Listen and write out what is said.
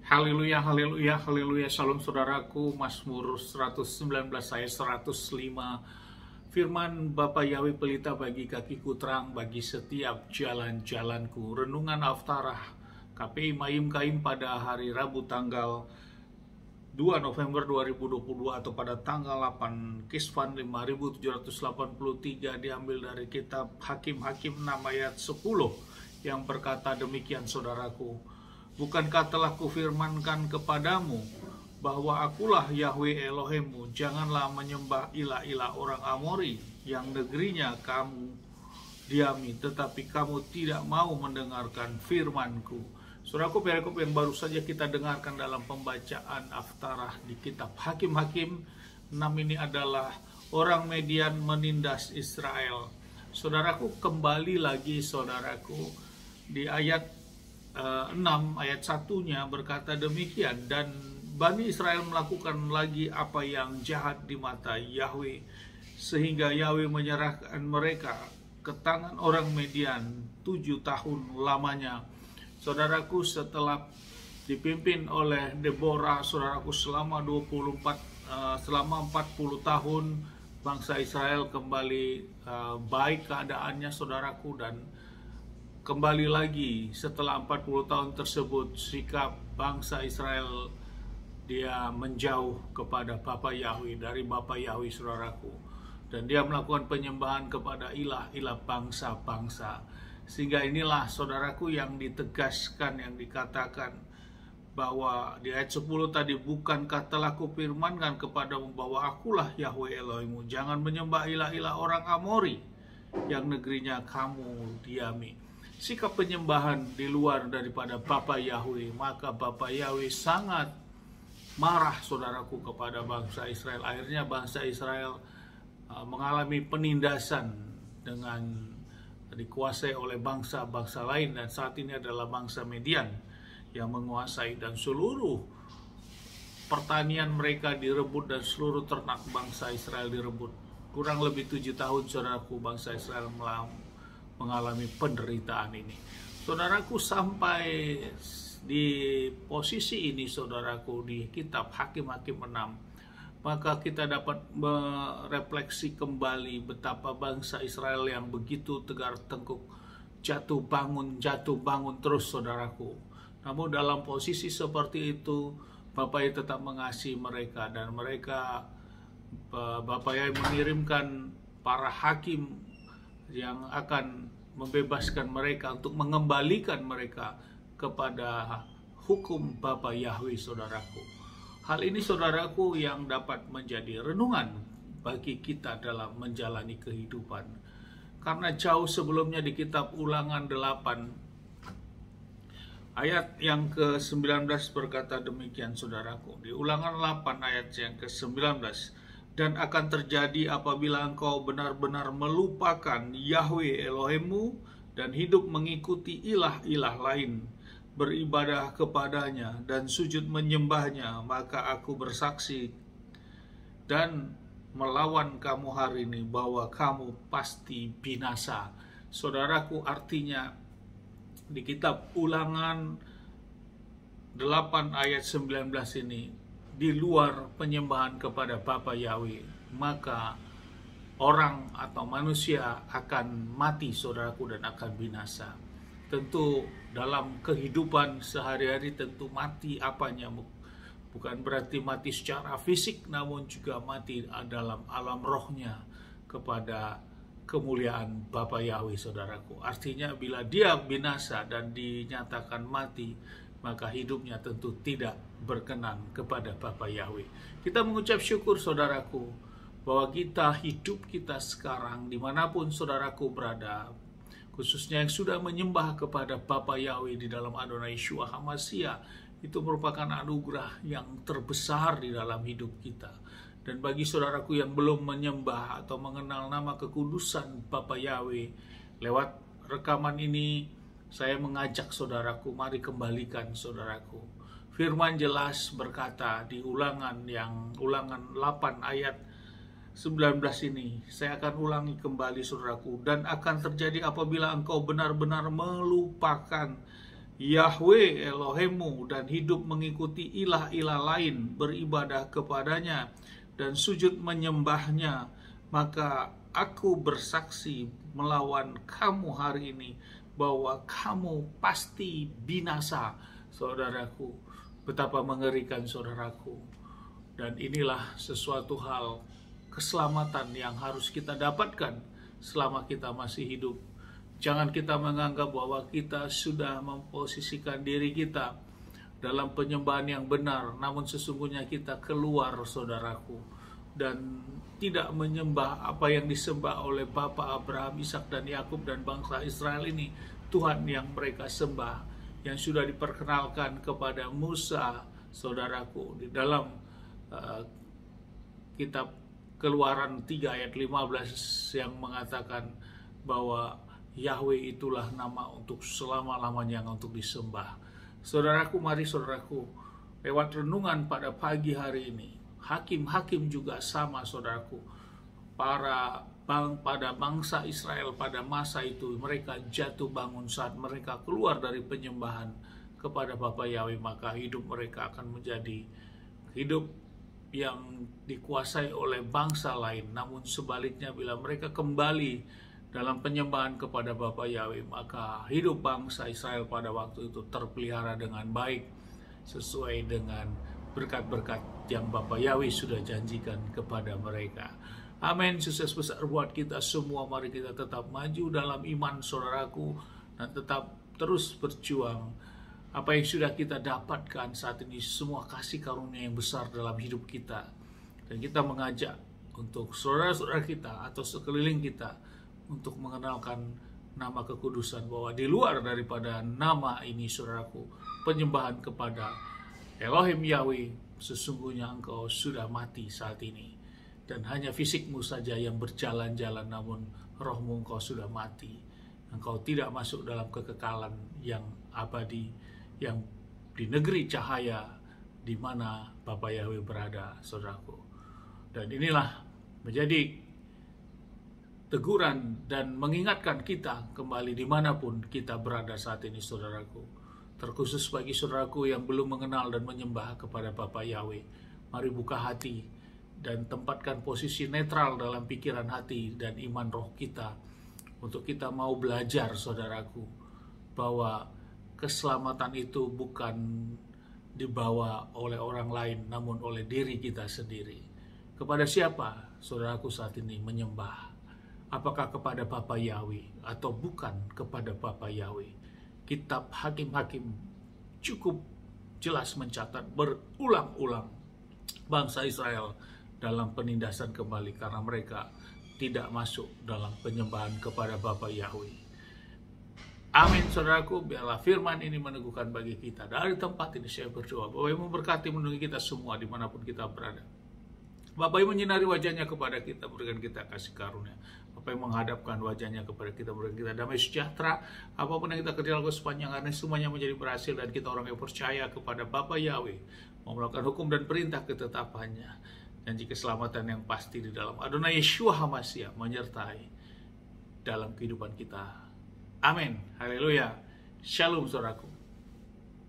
Haleluya, haleluya, haleluya. Shalom saudaraku, Mazmur 119 ayat 105. Firman Bapa Yahweh pelita bagi kakiku, terang bagi setiap jalan-jalanku. Renungan Haftarah KPI Mayim Kaim pada hari Rabu tanggal 2 November 2022 atau pada tanggal 8 Kisvan 5783 diambil dari kitab Hakim-Hakim 6 ayat 10 yang berkata demikian saudaraku. Bukankah telah kufirmankan kepadamu bahwa akulah Yahweh Elohimmu, janganlah menyembah ilah-ilah orang Amori yang negerinya kamu diami, tetapi kamu tidak mau mendengarkan firmanku. Saudaraku, perikop yang baru saja kita dengarkan dalam pembacaan Haftarah di kitab Hakim-Hakim 6 ini adalah orang Median menindas Israel. Saudaraku, kembali lagi saudaraku di ayat 6 ayat 1-nya berkata demikian, dan Bani Israel melakukan lagi apa yang jahat di mata Yahweh, sehingga Yahweh menyerahkan mereka ke tangan orang Median 7 tahun lamanya. Saudaraku, setelah dipimpin oleh Deborah, saudaraku, selama 40 tahun bangsa Israel kembali baik keadaannya saudaraku, dan kembali lagi setelah 40 tahun tersebut sikap bangsa Israel dia menjauh kepada Bapa Yahweh, dari Bapa Yahweh saudaraku, dan dia melakukan penyembahan kepada ilah-ilah bangsa-bangsa. Sehingga inilah saudaraku yang ditegaskan, yang dikatakan bahwa di ayat 10 tadi, bukankah telah kufirmankan kepadamu bahwa akulah Yahweh Elohimmu, jangan menyembah ilah-ilah orang Amori yang negerinya kamu diami. Sikap penyembahan di luar daripada Bapa Yahweh, maka Bapa Yahweh sangat marah saudaraku kepada bangsa Israel. Akhirnya bangsa Israel mengalami penindasan dengan dikuasai oleh bangsa-bangsa lain, dan saat ini adalah bangsa Median yang menguasai, dan seluruh pertanian mereka direbut dan seluruh ternak bangsa Israel direbut. Kurang lebih 7 tahun saudaraku bangsa Israel mengalami penderitaan ini. Saudaraku, sampai di posisi ini saudaraku di kitab Hakim-Hakim 6, maka kita dapat merefleksi kembali betapa bangsa Israel yang begitu tegar tengkuk jatuh bangun terus saudaraku. Namun dalam posisi seperti itu Bapa Yahweh tetap mengasihi mereka, dan mereka Bapa Yahweh mengirimkan para hakim yang akan membebaskan mereka untuk mengembalikan mereka kepada hukum Bapa Yahweh saudaraku. Hal ini saudaraku yang dapat menjadi renungan bagi kita dalam menjalani kehidupan. Karena jauh sebelumnya di kitab Ulangan 8 ayat yang ke-19 berkata demikian saudaraku. Di Ulangan 8 ayat yang ke-19, dan akan terjadi apabila engkau benar-benar melupakan Yahweh Elohimmu dan hidup mengikuti ilah-ilah lain, beribadah kepadanya dan sujud menyembahnya, maka aku bersaksi dan melawan kamu hari ini bahwa kamu pasti binasa. Saudaraku, artinya di kitab Ulangan 8 ayat 19 ini, di luar penyembahan kepada Bapa Yahweh, maka orang atau manusia akan mati saudaraku, dan akan binasa. Tentu dalam kehidupan sehari-hari tentu mati apanya, bukan berarti mati secara fisik, namun juga mati dalam alam rohnya kepada kemuliaan Bapa Yahweh saudaraku. Artinya bila dia binasa dan dinyatakan mati, maka hidupnya tentu tidak berkenan kepada Bapa Yahweh. Kita mengucap syukur saudaraku bahwa hidup kita sekarang dimanapun saudaraku berada, khususnya yang sudah menyembah kepada Bapa Yahweh di dalam Adonai Yeshua HaMashiach, itu merupakan anugerah yang terbesar di dalam hidup kita. Dan bagi saudaraku yang belum menyembah atau mengenal nama kekudusan Bapa Yahweh, lewat rekaman ini saya mengajak saudaraku, mari kembalikan saudaraku. Firman jelas berkata di Ulangan 8 ayat 19 ini, saya akan ulangi kembali saudaraku, dan akan terjadi apabila engkau benar-benar melupakan Yahweh Elohimmu dan hidup mengikuti ilah-ilah lain, beribadah kepadanya dan sujud menyembahnya, maka aku bersaksi melawan kamu hari ini bahwa kamu pasti binasa. Saudaraku, betapa mengerikan saudaraku. Dan inilah sesuatu hal keselamatan yang harus kita dapatkan selama kita masih hidup. Jangan kita menganggap bahwa kita sudah memposisikan diri kita dalam penyembahan yang benar, namun sesungguhnya kita keluar, saudaraku, dan tidak menyembah apa yang disembah oleh Bapa Abraham, Ishak, dan Yakub dan bangsa Israel ini. Tuhan yang mereka sembah, yang sudah diperkenalkan kepada Musa, saudaraku, di dalam kitab Keluaran 3 ayat 15 yang mengatakan bahwa Yahweh itulah nama untuk selama-lamanya yang untuk disembah. Saudaraku, mari saudaraku, lewat renungan pada pagi hari ini, hakim-hakim juga sama, saudaraku. Pada bangsa Israel pada masa itu, mereka jatuh bangun saat mereka keluar dari penyembahan kepada Bapa Yahweh, maka hidup mereka akan menjadi hidup yang dikuasai oleh bangsa lain. Namun sebaliknya, bila mereka kembali dalam penyembahan kepada Bapa Yahweh, maka hidup bangsa Israel pada waktu itu terpelihara dengan baik sesuai dengan berkat-berkat yang Bapa Yahweh sudah janjikan kepada mereka. Amin. Sukses besar buat kita semua. Mari kita tetap maju dalam iman, saudaraku, dan tetap terus berjuang. Apa yang sudah kita dapatkan saat ini, semua kasih karunia yang besar dalam hidup kita. Dan kita mengajak untuk saudara-saudara kita atau sekeliling kita untuk mengenalkan nama kekudusan, bahwa di luar daripada nama ini, saudaraku, penyembahan kepada Elohim Yahweh, sesungguhnya engkau sudah mati saat ini. Dan hanya fisikmu saja yang berjalan-jalan, namun rohmu engkau sudah mati. Engkau tidak masuk dalam kekekalan yang abadi, yang di negeri cahaya di mana Bapa Yahweh berada, saudaraku. Dan inilah menjadi teguran dan mengingatkan kita kembali dimanapun kita berada saat ini, saudaraku. Terkhusus bagi saudaraku yang belum mengenal dan menyembah kepada Bapa Yahweh, mari buka hati dan tempatkan posisi netral dalam pikiran hati dan iman roh kita, untuk kita mau belajar, saudaraku, bahwa keselamatan itu bukan dibawa oleh orang lain, namun oleh diri kita sendiri. Kepada siapa saudaraku saat ini menyembah? Apakah kepada Bapa Yahweh atau bukan kepada Bapa Yahweh? Kitab Hakim-Hakim cukup jelas mencatat berulang-ulang bangsa Israel dalam penindasan kembali karena mereka tidak masuk dalam penyembahan kepada Bapa Yahweh. Amin, saudaraku. Biarlah firman ini meneguhkan bagi kita. Dari tempat ini saya berdoa, Bapak Ibu memberkati menolongi kita semua dimanapun kita berada. Bapak Ibu menyinari wajahnya kepada kita, berikan kita kasih karunia. Bapak Ibu menghadapkan wajahnya kepada kita, berikan kita damai sejahtera. Apapun yang kita kerjakan sepanjang hari, semuanya menjadi berhasil, dan kita orang yang percaya kepada Bapa Yahweh, mau melakukan hukum dan perintah ketetapannya. Janji keselamatan yang pasti di dalam Adonai Yeshua HaMashiach menyertai dalam kehidupan kita. Amin. Haleluya. Shalom, saudaraku.